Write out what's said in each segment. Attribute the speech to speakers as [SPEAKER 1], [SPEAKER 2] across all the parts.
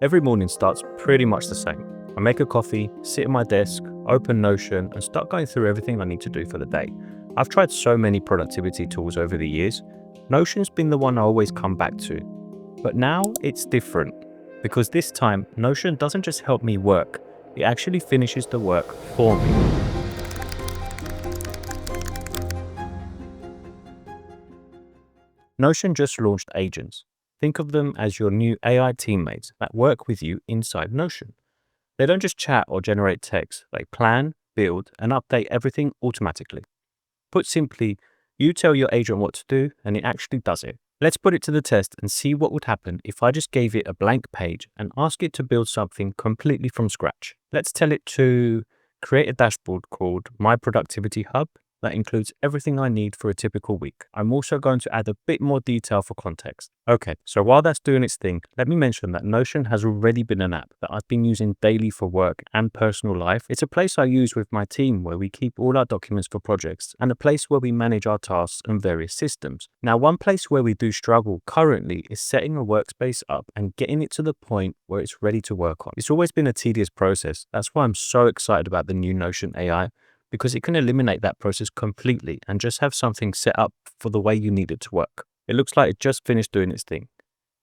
[SPEAKER 1] Every morning starts pretty much the same. I make a coffee, sit at my desk, open Notion, and start going through everything I need to do for the day. I've tried so many productivity tools over the years. Notion's been the one I always come back to. But now it's different, because this time Notion doesn't just help me work, it actually finishes the work for me. Notion just launched agents. Think of them as your new AI teammates that work with you inside Notion. They don't just chat or generate text, they plan, build, and update everything automatically. Put simply, you tell your agent what to do, and it actually does it. Let's put it to the test and see what would happen if I just gave it a blank page and ask it to build something completely from scratch. Let's tell it to create a dashboard called My Productivity Hub that includes everything I need for a typical week. I'm also going to add a bit more detail for context. Okay, so while that's doing its thing, let me mention that Notion has already been an app that I've been using daily for work and personal life. It's a place I use with my team where we keep all our documents for projects and a place where we manage our tasks and various systems. Now, one place where we do struggle currently is setting a workspace up and getting it to the point where it's ready to work on. It's always been a tedious process. That's why I'm so excited about the new Notion AI, because it can eliminate that process completely and just have something set up for the way you need it to work. It looks like it just finished doing its thing.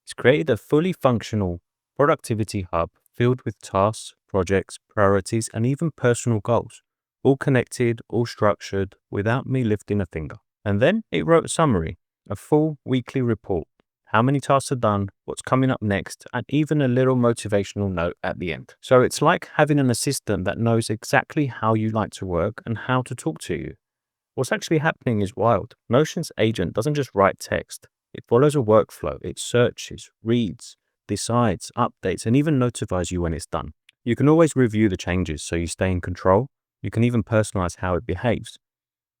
[SPEAKER 1] It's created a fully functional productivity hub filled with tasks, projects, priorities, and even personal goals, all connected, all structured, without me lifting a finger. And then it wrote a summary, a full weekly report, how many tasks are done, what's coming up next, and even a little motivational note at the end. So it's like having an assistant that knows exactly how you like to work and how to talk to you. What's actually happening is wild. Notion's agent doesn't just write text. It follows a workflow. It searches, reads, decides, updates, and even notifies you when it's done. You can always review the changes so you stay in control. You can even personalize how it behaves.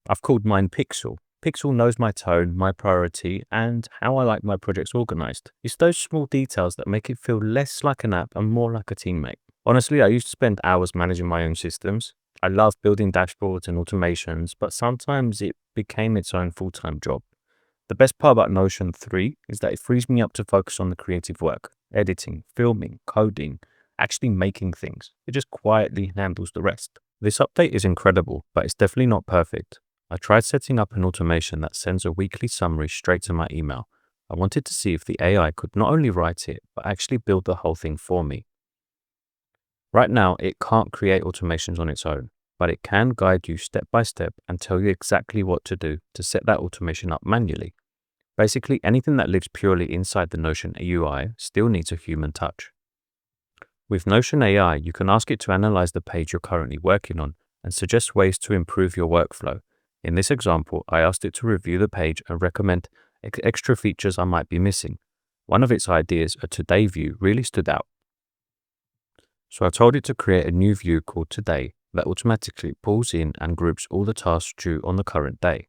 [SPEAKER 1] I've called mine Pixel. Pixel knows my tone, my priority, and how I like my projects organized. It's those small details that make it feel less like an app and more like a teammate. Honestly, I used to spend hours managing my own systems. I love building dashboards and automations, but sometimes it became its own full-time job. The best part about Notion 3 is that it frees me up to focus on the creative work, editing, filming, coding, actually making things. It just quietly handles the rest. This update is incredible, but it's definitely not perfect. I tried setting up an automation that sends a weekly summary straight to my email. I wanted to see if the AI could not only write it, but actually build the whole thing for me. Right now, it can't create automations on its own, but it can guide you step by step and tell you exactly what to do to set that automation up manually. Basically, anything that lives purely inside the Notion UI still needs a human touch. With Notion AI, you can ask it to analyze the page you're currently working on and suggest ways to improve your workflow. In this example, I asked it to review the page and recommend extra features I might be missing. One of its ideas, a Today view, really stood out. So I told it to create a new view called Today that automatically pulls in and groups all the tasks due on the current day.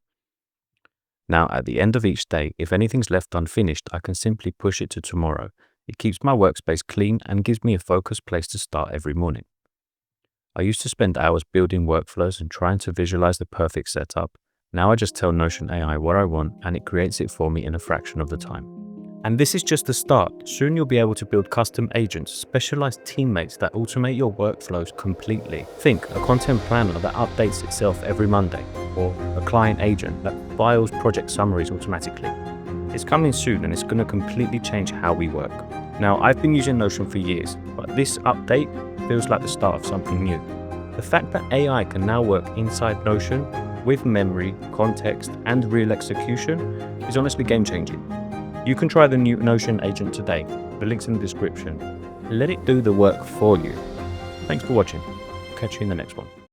[SPEAKER 1] Now, at the end of each day, if anything's left unfinished, I can simply push it to tomorrow. It keeps my workspace clean and gives me a focused place to start every morning. I used to spend hours building workflows and trying to visualize the perfect setup. Now I just tell Notion AI what I want and it creates it for me in a fraction of the time. And this is just the start. Soon you'll be able to build custom agents, specialized teammates that automate your workflows completely. Think a content planner that updates itself every Monday, or a client agent that files project summaries automatically. It's coming soon and it's going to completely change how we work. Now, I've been using Notion for years, but this update feels like the start of something new. The fact that AI can now work inside Notion with memory, context, and real execution is honestly game-changing. You can try the new Notion agent today. The link's in the description. Let it do the work for you. Thanks for watching. Catch you in the next one.